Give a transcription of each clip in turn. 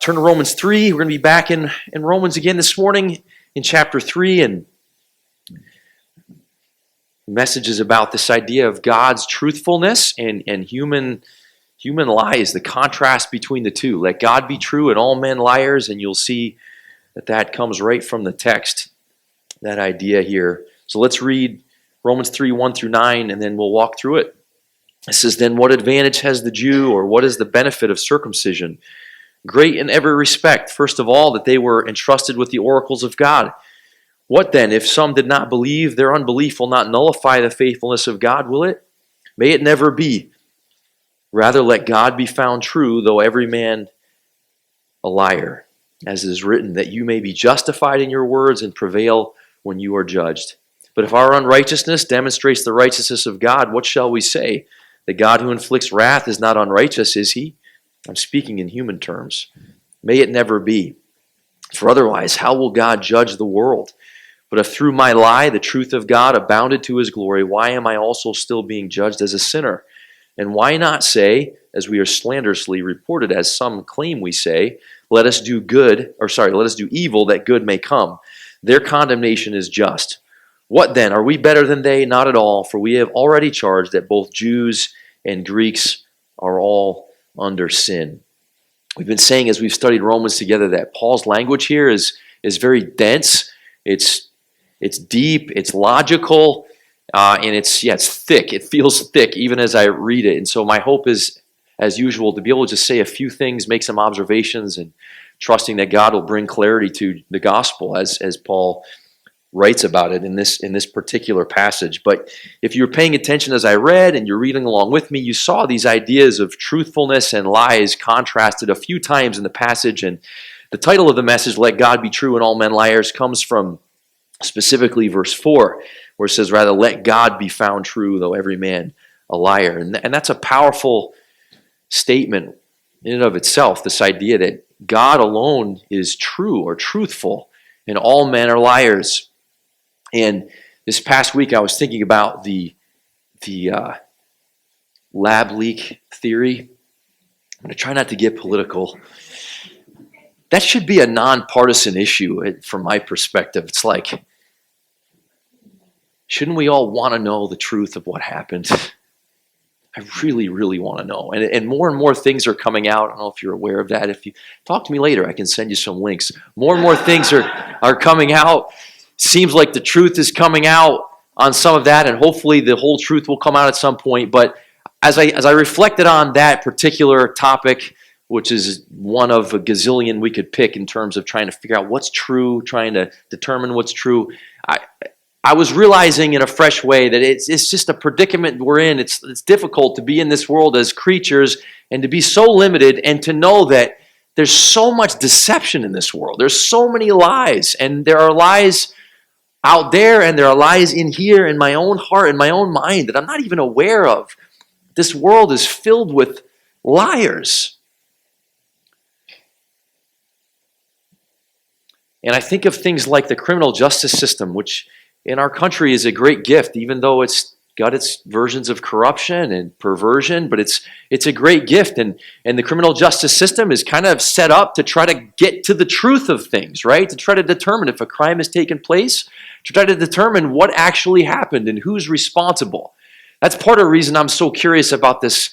Turn to Romans 3. We're going to be back in Romans again this morning in chapter 3. And the message is about this idea of God's truthfulness and human lies, the contrast between the two. Let God be true and all men liars. And you'll see that comes right from the text, that idea here. So let's read Romans 3, 1 through 9, and then we'll walk through it. It says, "Then what advantage has the Jew, or what is the benefit of circumcision? Great in every respect. First of all, that they were entrusted with the oracles of God. What then, if some did not believe? Their unbelief will not nullify the faithfulness of God, will it? May it never be. Rather, let God be found true, though every man a liar, as is written, that you may be justified in your words and prevail when you are judged. But if our unrighteousness demonstrates the righteousness of God, what shall we say? The God who inflicts wrath is not unrighteous, is he? I'm speaking in human terms. May it never be. For otherwise, how will God judge the world? But if through my lie the truth of God abounded to his glory, why am I also still being judged as a sinner? And why not say, as we are slanderously reported, as some claim we say, let us do evil that good may come. Their condemnation is just. What then? Are we better than they? Not at all, for we have already charged that both Jews and Greeks are all under sin." We've been saying as we've studied Romans together that Paul's language here is very dense. It's deep, it's logical, and it's thick. It feels thick even as I read it. And so my hope is, as usual, to be able to just say a few things, make some observations, and trusting that God will bring clarity to the gospel as Paul writes about it in this particular passage. But if you're paying attention as I read and you're reading along with me, you saw these ideas of truthfulness and lies contrasted a few times in the passage. And the title of the message, "Let God be true and all men liars," comes from specifically verse 4, where it says, rather, let God be found true, though every man a liar. And that's a powerful statement in and of itself, this idea that God alone is true or truthful and all men are liars. And this past week, I was thinking about the lab leak theory. I'm going to try not to get political. That should be a nonpartisan issue from my perspective. It's like, shouldn't we all want to know the truth of what happened? I really, really want to know. And more things are coming out. I don't know if you're aware of that. If you talk to me later, I can send you some links. More and more things are coming out. Seems like the truth is coming out on some of that, and hopefully the whole truth will come out at some point. But as I reflected on that particular topic, which is one of a gazillion we could pick in terms of trying to figure out what's true, trying to determine what's true, I was realizing in a fresh way that it's just a predicament we're in. It's difficult to be in this world as creatures and to be so limited, and to know that there's so much deception in this world. There's so many lies, and there are lies out there, and there are lies in here, in my own heart, in my own mind, that I'm not even aware of. This world is filled with liars. And I think of things like the criminal justice system, which in our country is a great gift, even though it's got its versions of corruption and perversion, but it's a great gift. And the criminal justice system is kind of set up to try to get to the truth of things, right? To try to determine if a crime has taken place, to try to determine what actually happened and who's responsible. That's part of the reason I'm so curious about this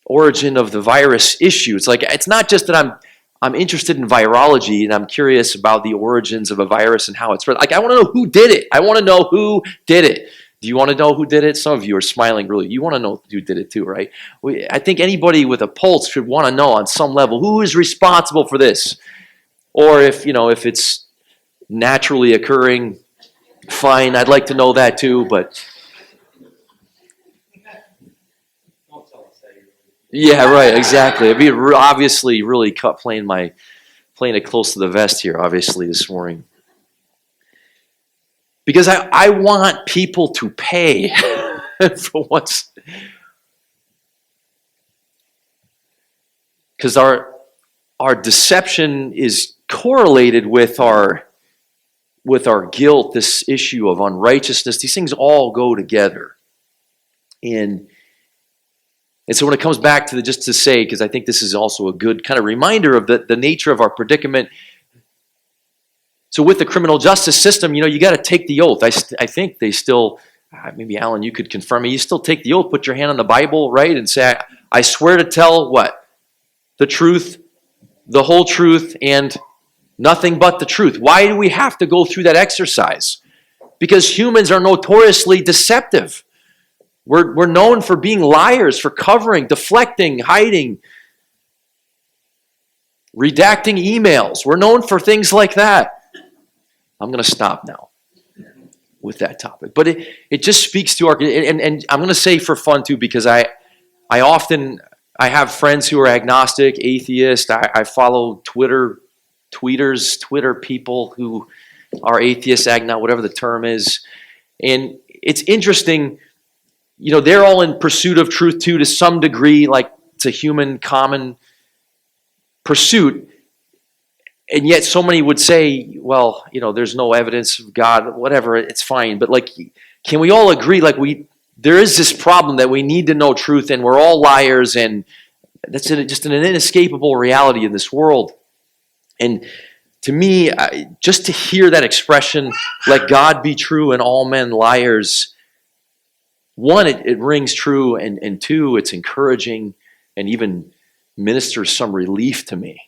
origin of the virus issue. It's like, it's not just that I'm interested in virology and I'm curious about the origins of a virus and how it's spread. Like, I want to know who did it. I want to know who did it. Do you want to know who did it? Some of you are smiling really. You want to know who did it too, right? I think anybody with a pulse should want to know on some level who is responsible for this. Or if it's naturally occurring, fine, I'd like to know that too, but yeah, right, exactly. I'd be obviously really playing it close to the vest here, obviously, this morning. Because I want people to pay for what's... Because our deception is correlated with our guilt, this issue of unrighteousness. These things all go together. And And so when it comes back to just to say, because I think this is also a good kind of reminder of the nature of our predicament. So with the criminal justice system, you got to take the oath. I think they still, maybe Alan, you could confirm me, you still take the oath, put your hand on the Bible, right, and say, I swear to tell what? The truth, the whole truth, and nothing but the truth. Why do we have to go through that exercise? Because humans are notoriously deceptive. We're known for being liars, for covering, deflecting, hiding, redacting emails. We're known for things like that. I'm going to stop now with that topic. But it just speaks to our, and I'm going to say for fun too, because I have friends who are agnostic, atheist. I follow Twitter people who are atheists, agnostic, whatever the term is. And it's interesting, they're all in pursuit of truth too, to some degree, like it's a human common pursuit. And yet so many would say, well, there's no evidence of God, whatever, it's fine. But can we all agree, there is this problem that we need to know truth, and we're all liars, and that's just an inescapable reality in this world. And to me, just to hear that expression, let God be true and all men liars, one, it rings true, and two, it's encouraging and even ministers some relief to me.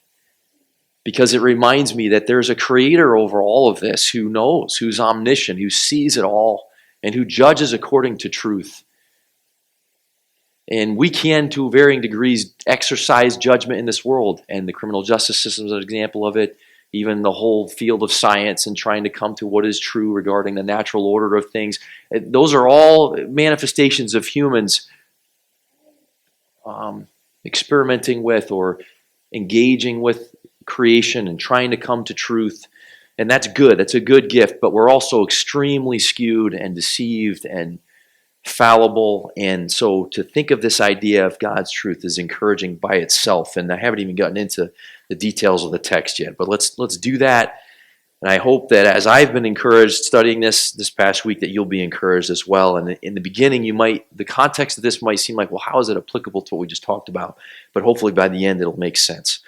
Because it reminds me that there's a creator over all of this who knows, who's omniscient, who sees it all, and who judges according to truth. And we can, to varying degrees, exercise judgment in this world. And the criminal justice system is an example of it. Even the whole field of science and trying to come to what is true regarding the natural order of things. Those are all manifestations of humans experimenting with or engaging with creation and trying to come to truth. And that's good. That's a good gift. But we're also extremely skewed and deceived and fallible. And so to think of this idea of God's truth is encouraging by itself. And I haven't even gotten into the details of the text yet. But let's do that. And I hope that as I've been encouraged studying this past week, that you'll be encouraged as well. And in the beginning, the context of this might seem like, well, how is it applicable to what we just talked about? But hopefully by the end, it'll make sense.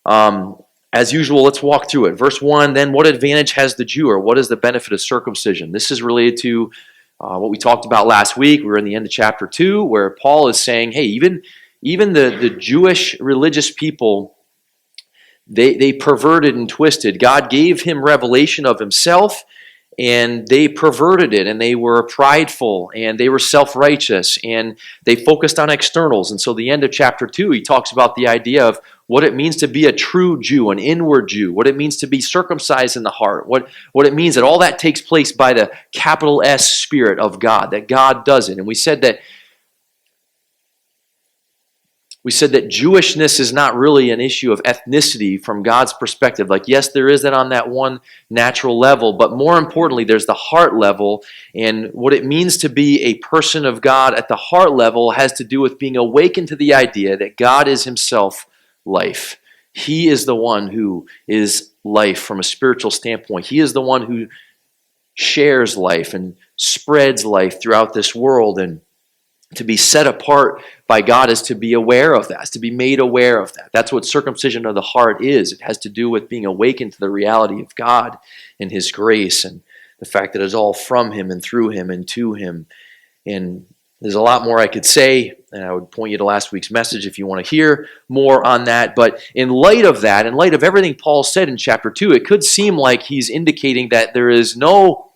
As usual, let's walk through it. Verse 1, then what advantage has the Jew, or what is the benefit of circumcision? This is related to what we talked about last week. We were in the end of chapter 2, where Paul is saying, hey, even the Jewish religious people, they perverted and twisted. God gave him revelation of himself, and they perverted it, and they were prideful, and they were self-righteous, and they focused on externals. And so the end of chapter 2, he talks about the idea of what it means to be a true Jew, an inward Jew, what it means to be circumcised in the heart, what it means that all that takes place by the capital S Spirit of God, that God does it. And we said that Jewishness is not really an issue of ethnicity from God's perspective. Yes, there is that on that one natural level, but more importantly, there's the heart level. And what it means to be a person of God at the heart level has to do with being awakened to the idea that God is himself life. He is the one who is life from a spiritual standpoint. He is the one who shares life and spreads life throughout this world. And to be set apart by God is to be aware of that, is to be made aware of that. That's what circumcision of the heart is. It has to do with being awakened to the reality of God and his grace and the fact that it's all from him and through him and to him. And there's a lot more I could say, and I would point you to last week's message if you want to hear more on that. But in light of that, in light of everything Paul said in chapter 2, it could seem like he's indicating that there is no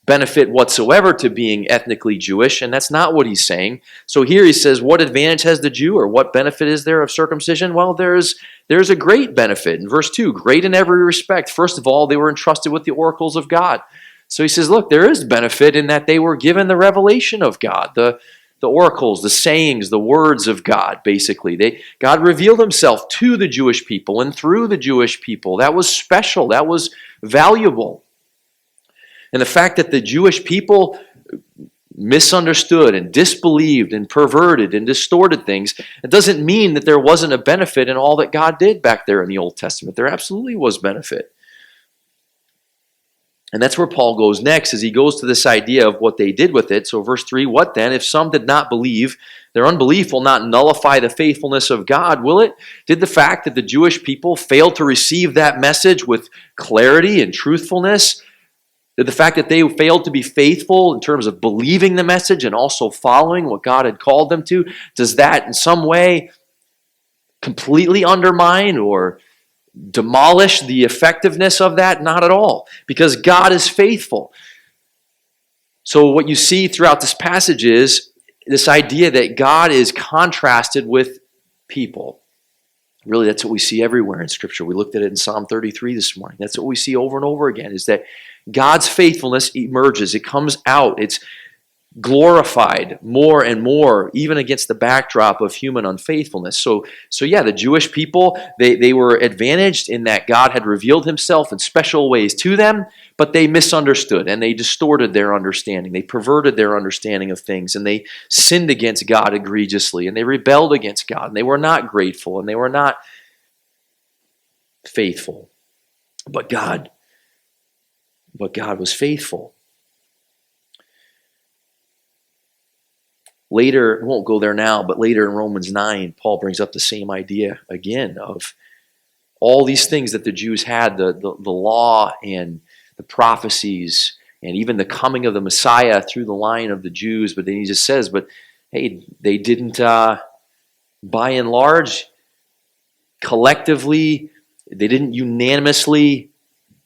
benefit whatsoever to being ethnically Jewish, and that's not what he's saying. So here he says, what advantage has the Jew, or what benefit is there of circumcision? Well, there's a great benefit. In verse 2, great in every respect. First of all, they were entrusted with the oracles of God. So he says, look, there is benefit in that they were given the revelation of God, the oracles, the sayings, the words of God, basically. God revealed himself to the Jewish people and through the Jewish people. That was special. That was valuable. And the fact that the Jewish people misunderstood and disbelieved and perverted and distorted things, it doesn't mean that there wasn't a benefit in all that God did back there in the Old Testament. There absolutely was benefit. And that's where Paul goes next, as he goes to this idea of what they did with it. So verse 3, what then? If some did not believe, their unbelief will not nullify the faithfulness of God, will it? Did the fact that the Jewish people failed to receive that message with clarity and truthfulness, did the fact that they failed to be faithful in terms of believing the message and also following what God had called them to, does that in some way completely undermine or demolish the effectiveness of that? Not at all, because God is faithful. So what you see throughout this passage is this idea that God is contrasted with people. Really, that's what we see everywhere in Scripture. We looked at it in Psalm 33 this morning. That's what we see over and over again, is that God's faithfulness emerges. It comes out. It's glorified more and more, even against the backdrop of human unfaithfulness. So yeah, the Jewish people, they were advantaged in that God had revealed himself in special ways to them, but they misunderstood and they distorted their understanding. They perverted their understanding of things, and they sinned against God egregiously, and they rebelled against God, and they were not grateful, and they were not faithful. But God was faithful. Later, we won't go there now, but later in Romans 9, Paul brings up the same idea again of all these things that the Jews had, the law and the prophecies, and even the coming of the Messiah through the line of the Jews. But then he just says, but hey, they didn't, by and large, collectively, they didn't unanimously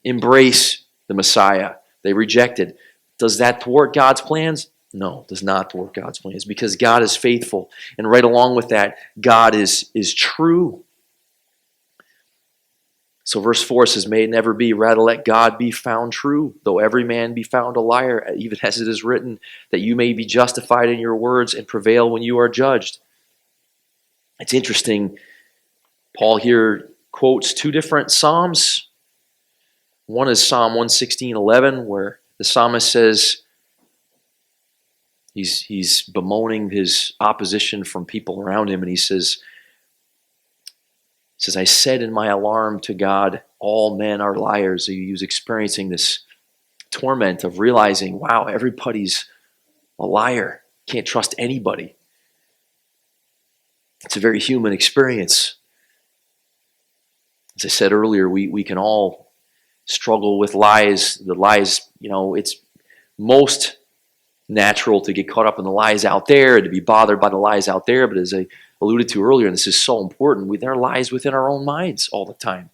embrace the Messiah. They rejected. Does that thwart God's plans? No, it does not thwart God's plans, because God is faithful. And right along with that, God is true. So verse 4 says, may it never be, rather let God be found true, though every man be found a liar, even as it is written, that you may be justified in your words and prevail when you are judged. It's interesting, Paul here quotes two different Psalms. One is Psalm 116:11, where the psalmist says, he's bemoaning his opposition from people around him, and he says, I said in my alarm to God, all men are liars. He was experiencing this torment of realizing, wow, everybody's a liar. Can't trust anybody. It's a very human experience. As I said earlier, we can all struggle with lies. The lies, it's most natural to get caught up in the lies out there and to be bothered by the lies out there. But as I alluded to earlier, and this is so important, there are lies within our own minds all the time.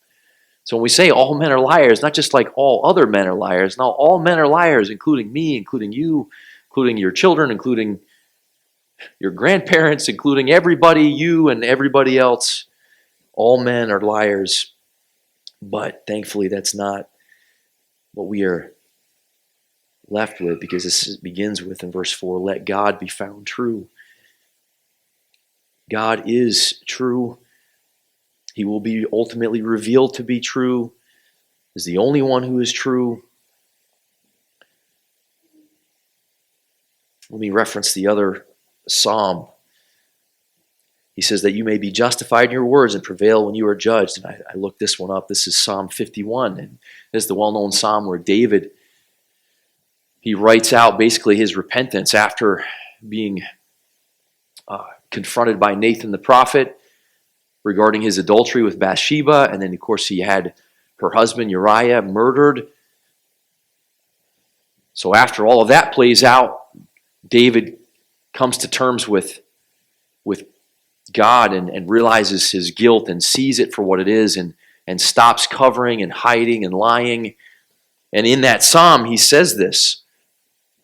So when we say all men are liars, not just like all other men are liars. No, all men are liars, including me, including you, including your children, including your grandparents, including everybody, you and everybody else. All men are liars. But thankfully, that's not what we are left with, because this begins with, in verse 4, let God be found true. God is true. He will be ultimately revealed to be true, is the only one who is true. Let me reference the other psalm. He says that you may be justified in your words and prevail when you are judged. And I looked this one up. This is Psalm 51. And this is the well-known psalm where David, he writes out basically his repentance after being confronted by Nathan the prophet regarding his adultery with Bathsheba. And then, of course, he had her husband Uriah murdered. So after all of that plays out, David comes to terms with God and realizes his guilt and sees it for what it is, and stops covering and hiding and lying. And in that psalm, he says this,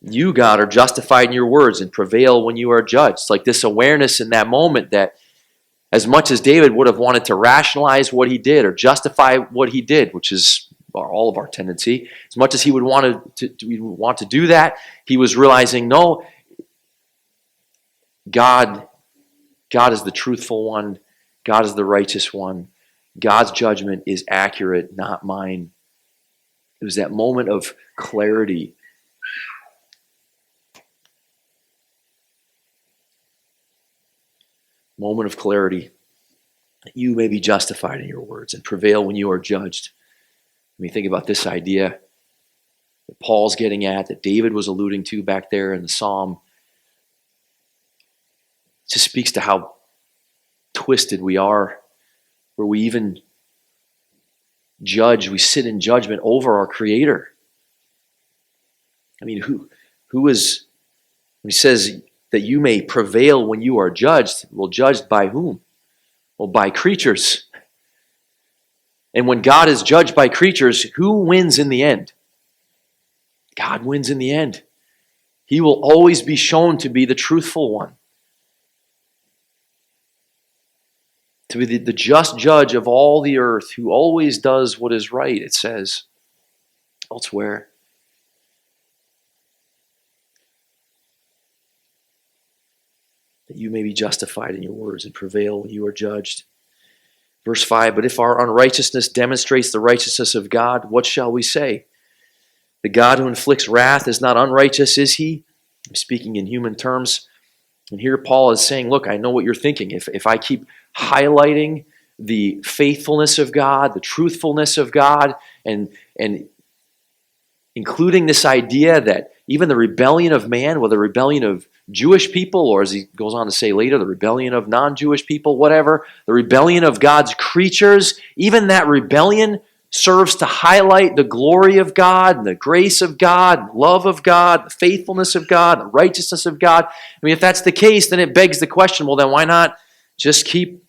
you, God, are justified in your words and prevail when you are judged. It's like this awareness in that moment that as much as David would have wanted to rationalize what he did or justify what he did, which is all of our tendency, as much as he would want to do that, he was realizing, no, God is the truthful one. God is the righteous one. God's judgment is accurate, not mine. It was that moment of clarity. Moment of clarity. You may be justified in your words and prevail when you are judged. When you think about this idea, that Paul's getting at, that David was alluding to back there in the Psalm. It just speaks to how twisted we are, where we even judge, we sit in judgment over our Creator. I mean, who is, when he says that you may prevail when you are judged, well, judged by whom? Well, by creatures. And when God is judged by creatures, who wins in the end? God wins in the end. He will always be shown to be the truthful one, to be the just judge of all the earth, who always does what is right, it says elsewhere. That you may be justified in your words and prevail when you are judged. Verse 5, but if our unrighteousness demonstrates the righteousness of God, what shall we say? The God who inflicts wrath is not unrighteous, is he? I'm speaking in human terms. And here Paul is saying, look, I know what you're thinking. If I keep highlighting the faithfulness of God, the truthfulness of God, and including this idea that even the rebellion of man, whether the rebellion of Jewish people, or as he goes on to say later, the rebellion of non-Jewish people, whatever, the rebellion of God's creatures, even that rebellion serves to highlight the glory of God, and the grace of God, the love of God, the faithfulness of God, the righteousness of God. I mean, if that's the case, then it begs the question, well, then why not just keep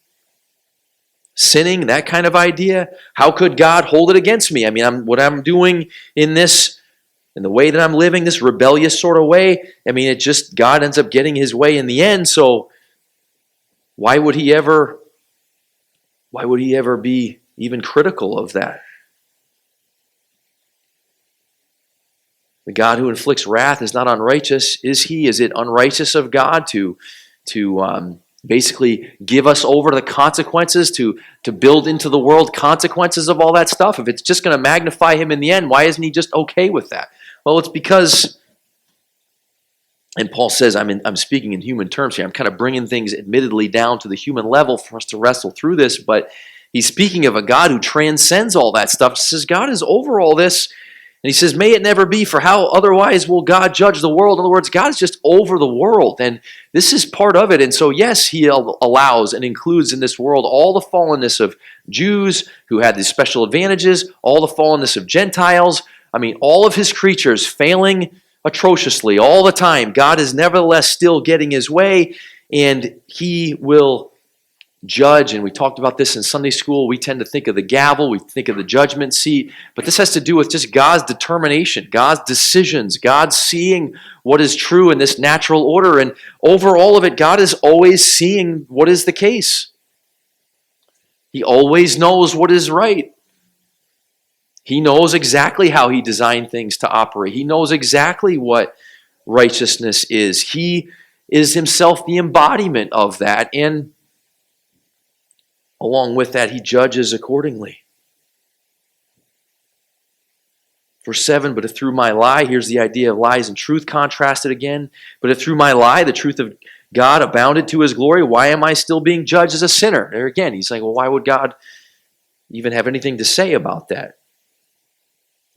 sinning, that kind of idea? How could God hold it against me? I mean, what I'm doing in the way that I'm living, this rebellious sort of way, I mean, God ends up getting his way in the end, so why would he ever be even critical of that? The God who inflicts wrath is not unrighteous, is he? Is it unrighteous of God to basically give us over to the consequences, to build into the world consequences of all that stuff? If it's just going to magnify him in the end, why isn't he just okay with that? Well, it's because, and Paul says, I'm speaking in human terms here. I'm kind of bringing things admittedly down to the human level for us to wrestle through this, but he's speaking of a God who transcends all that stuff. He says God is over all this, and he says, may it never be, for how otherwise will God judge the world? In other words, God is just over the world, and this is part of it. And so, yes, he allows and includes in this world all the fallenness of Jews who had these special advantages, all the fallenness of Gentiles. I mean, all of his creatures failing atrociously all the time. God is nevertheless still getting his way, and he will judge. And we talked about this in Sunday school. We tend to think of the gavel, we think of the judgment seat, but this has to do with just God's determination, God's decisions, God seeing what is true in this natural order. And over all of it, God is always seeing what is the case. He always knows what is right. He knows exactly how he designed things to operate. He knows exactly what righteousness is. He is himself the embodiment of that, and along with that, he judges accordingly. Verse 7, but if through my lie, here's the idea of lies and truth contrasted again, but if through my lie the truth of God abounded to his glory, why am I still being judged as a sinner? There again, he's saying, well, why would God even have anything to say about that?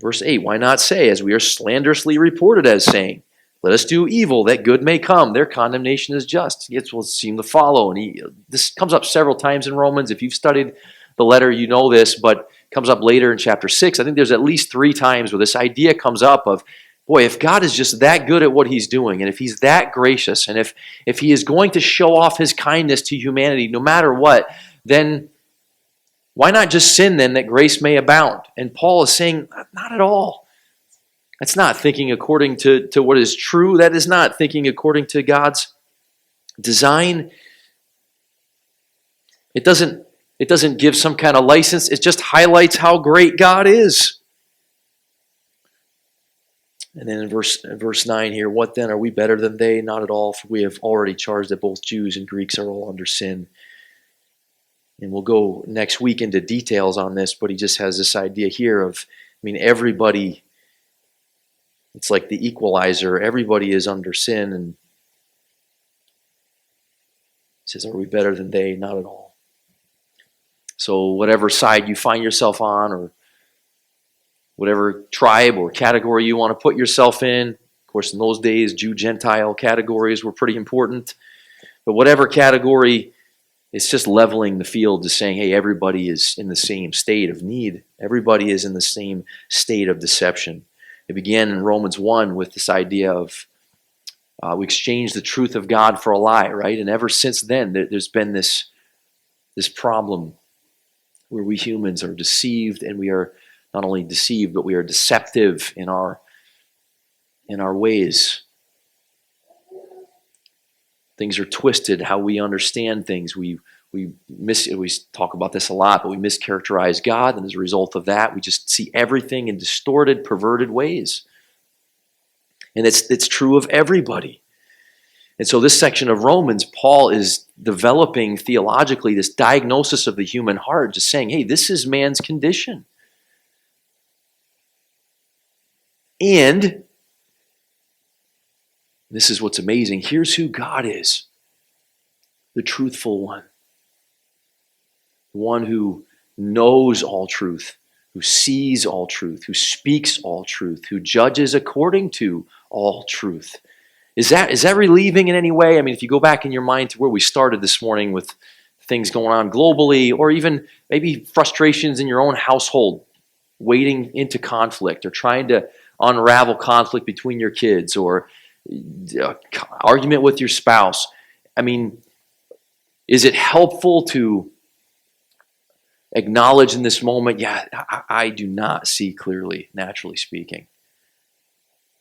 Verse 8, why not say, as we are slanderously reported as saying, let us do evil that good may come. Their condemnation is just. It will seem to follow. And this comes up several times in Romans. If you've studied the letter, you know this, but it comes up later in chapter 6. I think there's at least 3 times where this idea comes up of, boy, if God is just that good at what he's doing, and if he's that gracious, and if he is going to show off his kindness to humanity no matter what, then why not just sin then that grace may abound? And Paul is saying, not at all. That's not thinking according to what is true. That is not thinking according to God's design. It doesn't give some kind of license. It just highlights how great God is. And then in verse 9 here, what then? Are we better than they? Not at all, for we have already charged that both Jews and Greeks are all under sin. And we'll go next week into details on this, but he just has this idea here of, everybody, it's like the equalizer. Everybody is under sin. And he says, are we better than they? Not at all. So whatever side you find yourself on, or whatever tribe or category you want to put yourself in. Of course, in those days, Jew-Gentile categories were pretty important. But whatever category, it's just leveling the field to saying, hey, everybody is in the same state of need. Everybody is in the same state of deception. It began in Romans 1 with this idea of we exchange the truth of God for a lie, right? And ever since then, there's been this problem where we humans are deceived, and we are not only deceived, but we are deceptive in our ways. Things are twisted, how we understand things. We talk about this a lot, but we mischaracterize God, and as a result of that, we just see everything in distorted, perverted ways. And it's true of everybody. And so this section of Romans, Paul is developing theologically this diagnosis of the human heart, just saying, hey, this is man's condition. And this is what's amazing. Here's who God is. The truthful one. The one who knows all truth, who sees all truth, who speaks all truth, who judges according to all truth. Is that relieving in any way? I mean, if you go back in your mind to where we started this morning with things going on globally, or even maybe frustrations in your own household, wading into conflict, or trying to unravel conflict between your kids, or argument with your spouse. I mean, is it helpful to acknowledge in this moment, yeah, I do not see clearly, naturally speaking.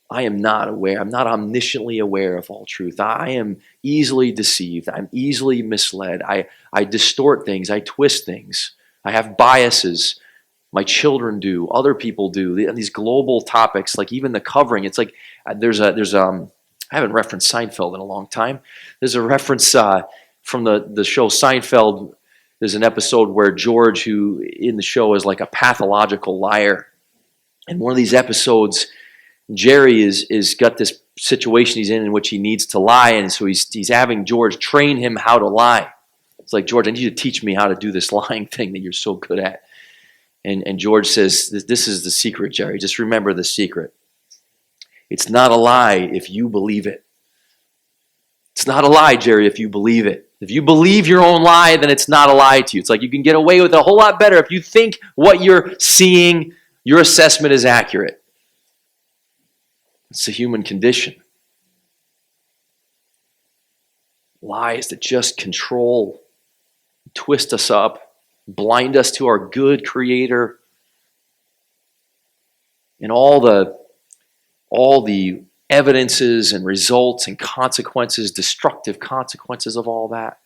I am not aware. I'm not omnisciently aware of all truth. I am easily deceived. I'm easily misled. I distort things. I twist things. I have biases. My children do. Other people do. These global topics, like even the covering, it's like there's I haven't referenced Seinfeld in a long time. There's a reference from the show Seinfeld. There's an episode where George, who in the show is like a pathological liar. In one of these episodes, Jerry is got this situation he's in which he needs to lie, and so he's having George train him how to lie. It's like, George, I need you to teach me how to do this lying thing that you're so good at. And George says, this is the secret, Jerry. Just remember the secret. It's not a lie if you believe it. It's not a lie, Jerry, if you believe it. If you believe your own lie, then it's not a lie to you. It's like you can get away with it a whole lot better if you think what you're seeing, your assessment is accurate. It's the human condition. Lies that just control, twist us up, blind us to our good Creator, and all the evidences and results and consequences, destructive consequences of all that.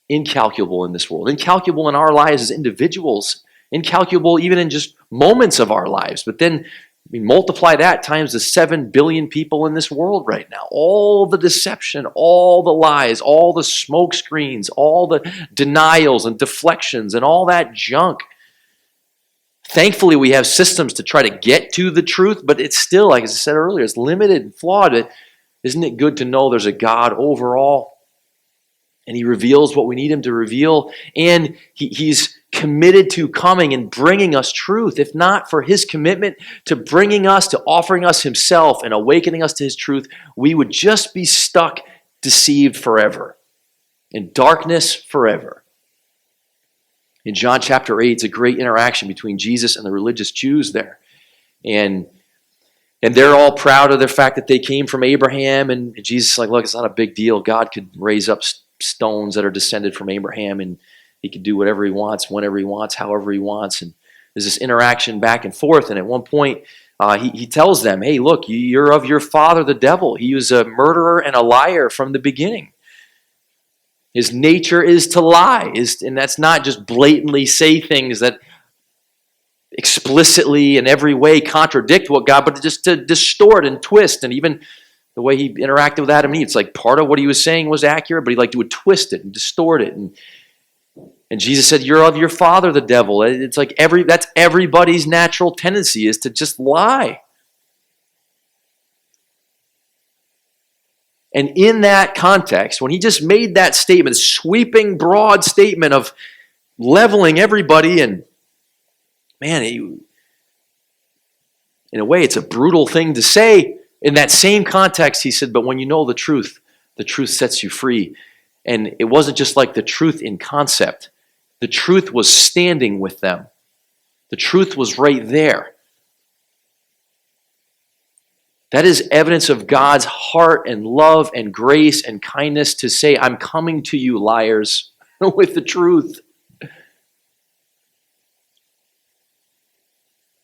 Incalculable in this world. Incalculable in our lives as individuals. Incalculable even in just moments of our lives. But then multiply that times the 7 billion people in this world right now. All the deception, all the lies, all the smoke screens, all the denials and deflections and all that junk. Thankfully, we have systems to try to get to the truth, but it's still, like I said earlier, it's limited and flawed. Isn't it good to know there's a God over all? And He reveals what we need Him to reveal, and He's committed to coming and bringing us truth. If not for His commitment to bringing us, to offering us Himself and awakening us to His truth, we would just be stuck, deceived forever, in darkness forever. In John chapter 8, it's a great interaction between Jesus and the religious Jews there. And they're all proud of the fact that they came from Abraham, and Jesus is like, look, it's not a big deal. God could raise up stones that are descended from Abraham, and He can do whatever He wants, whenever He wants, however He wants. And there's this interaction back and forth. And at one point, he tells them, hey, look, you're of your father, the devil. He was a murderer and a liar from the beginning. His nature is to lie. And that's not just blatantly say things that explicitly in every way contradict what God, but just to distort and twist. And even the way He interacted with Adam and Eve, it's like part of what He was saying was accurate, but He would twist it and distort it. And Jesus said, you're of your father, the devil. It's like that's everybody's natural tendency, is to just lie. And in that context, when He just made that statement, sweeping, broad statement of leveling everybody, and man, In a way, it's a brutal thing to say. In that same context, he said, but when you know the truth sets you free. And it wasn't just like the truth in concept. The truth was standing with them. The truth was right there. That is evidence of God's heart and love and grace and kindness to say, I'm coming to you, liars, with the truth.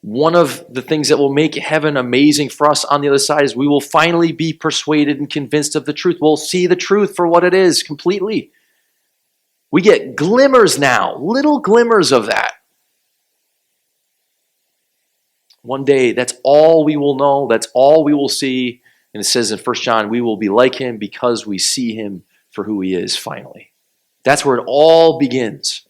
One of the things that will make heaven amazing for us on the other side is we will finally be persuaded and convinced of the truth. We'll see the truth for what it is completely. We get glimmers now, little glimmers of that. One day, that's all we will know. That's all we will see. And it says in 1 John, we will be like him because we see him for who he is finally. That's where it all begins.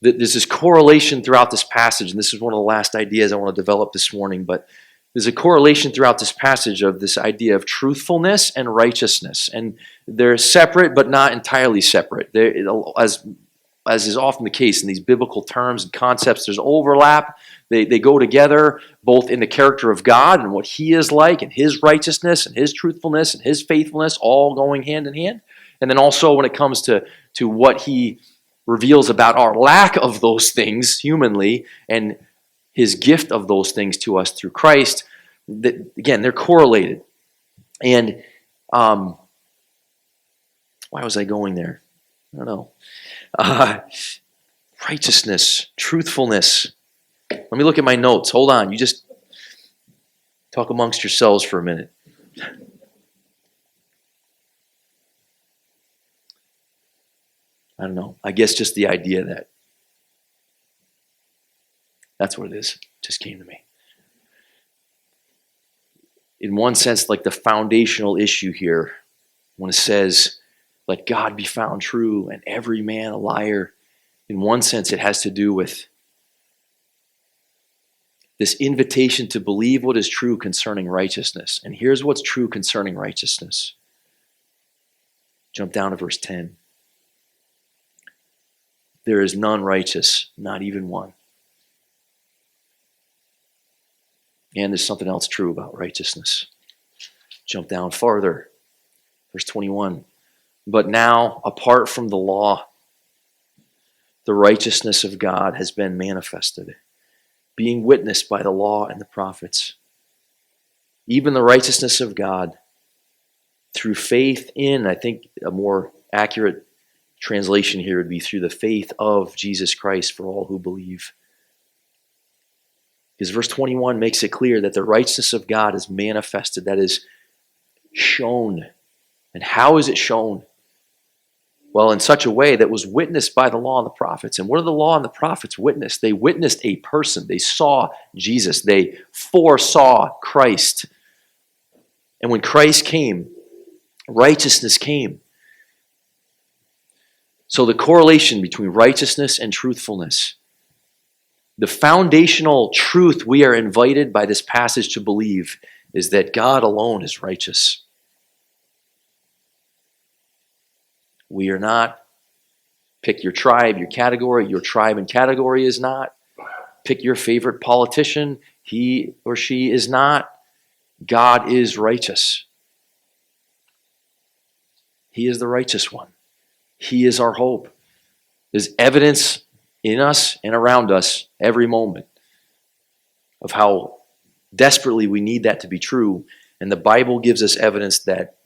There's this correlation throughout this passage, and this is one of the last ideas I want to develop this morning, but there's a correlation throughout this passage of this idea of truthfulness and righteousness. And they're separate, but not entirely separate. As is often the case in these biblical terms and concepts, there's overlap. They go together both in the character of God and what he is like and his righteousness and his truthfulness and his faithfulness, all going hand in hand. And then also when it comes to what he reveals about our lack of those things humanly and his gift of those things to us through Christ, again, they're correlated. And why was I going there? I don't know. Righteousness, truthfulness. Let me look at my notes. Hold on. You just talk amongst yourselves for a minute. I don't know. I guess just the idea that that's what it is. Just came to me. In one sense, like the foundational issue here, when it says, let God be found true and every man a liar, in one sense, it has to do with this invitation to believe what is true concerning righteousness. And here's what's true concerning righteousness. Jump down to verse 10. There is none righteous, not even one. And there's something else true about righteousness. Jump down farther. Verse 21. But now, apart from the law, the righteousness of God has been manifested, being witnessed by the law and the prophets. Even the righteousness of God through faith in, I think a more accurate translation here would be through the faith of Jesus Christ for all who believe. Because verse 21 makes it clear that the righteousness of God is manifested, that is shown. And how is it shown? Well, in such a way that was witnessed by the law and the prophets. And what did the law and the prophets witness? They witnessed a person. They saw Jesus. They foresaw Christ. And when Christ came, righteousness came. So the correlation between righteousness and truthfulness, the foundational truth we are invited by this passage to believe is that God alone is righteous. We are not. Pick your tribe, your category. Your tribe and category is not. Pick your favorite politician. He or she is not. God is righteous. He is the righteous one. He is our hope. There's evidence in us and around us every moment of how desperately we need that to be true. And the Bible gives us evidence that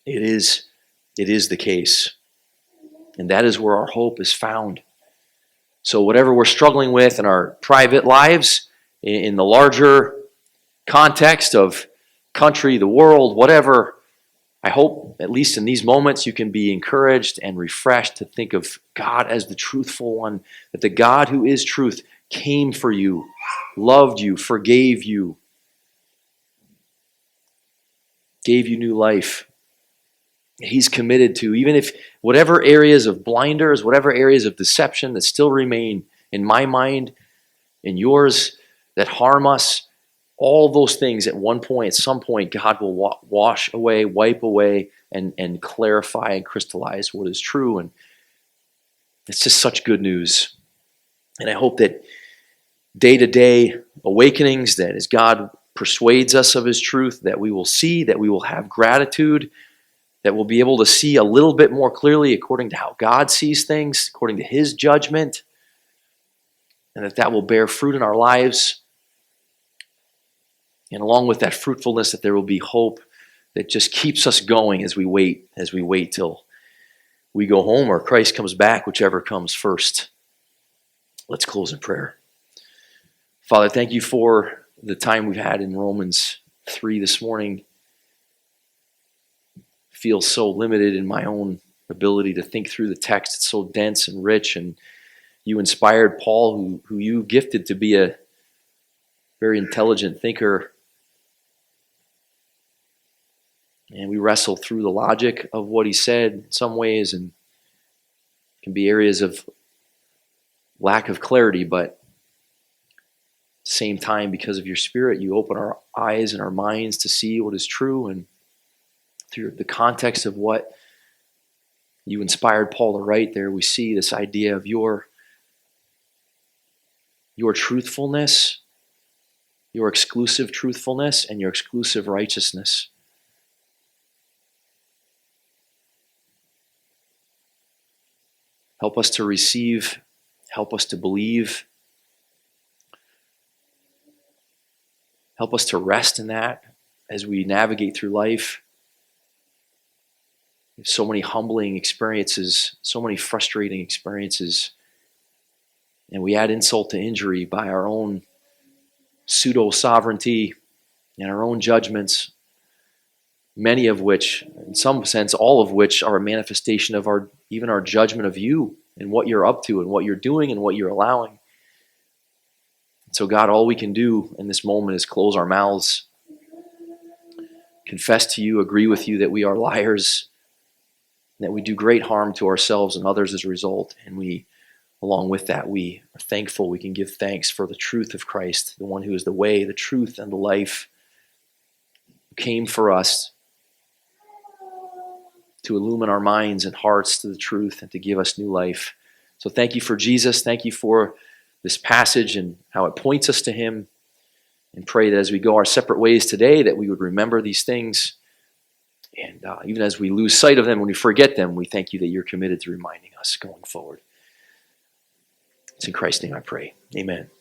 it is the case. And that is where our hope is found. So whatever we're struggling with in our private lives, in the larger context of country, the world, whatever, I hope, at least in these moments, you can be encouraged and refreshed to think of God as the truthful one, that the God who is truth came for you, loved you, forgave you, gave you new life. He's committed to, even if whatever areas of blinders, whatever areas of deception that still remain in my mind, in yours, that harm us, all those things at one point, at some point, God will wash away, wipe away, and clarify and crystallize what is true. And it's just such good news. And I hope that day-to-day awakenings, that as God persuades us of his truth, that we will see, that we will have gratitude, that we'll be able to see a little bit more clearly according to how God sees things, according to his judgment, and that will bear fruit in our lives. And along with that fruitfulness, that there will be hope that just keeps us going as we wait till we go home or Christ comes back, whichever comes first. Let's close in prayer. Father, thank you for the time we've had in Romans 3 this morning. I feel so limited in my own ability to think through the text. It's so dense and rich, and you inspired Paul, who you gifted to be a very intelligent thinker. And we wrestle through the logic of what he said in some ways, and it can be areas of lack of clarity, but at the same time, because of your Spirit, you open our eyes and our minds to see what is true, and through the context of what you inspired Paul to write there, we see this idea of your truthfulness, your exclusive truthfulness, and your exclusive righteousness. Help us to receive, help us to believe, help us to rest in that as we navigate through life. We have so many humbling experiences, so many frustrating experiences, and we add insult to injury by our own pseudo-sovereignty and our own judgments, many of which, in some sense, all of which are a manifestation of our judgment of you and what you're up to and what you're doing and what you're allowing. So God, all we can do in this moment is close our mouths, confess to you, agree with you that we are liars, that we do great harm to ourselves and others as a result. And we, along with that, we are thankful. We can give thanks for the truth of Christ, the one who is the way, the truth, and the life, who came for us to illumine our minds and hearts to the truth and to give us new life. So thank you for Jesus. Thank you for this passage and how it points us to him. And pray that as we go our separate ways today, that we would remember these things. And even as we lose sight of them, when we forget them, we thank you that you're committed to reminding us going forward. It's in Christ's name I pray. Amen.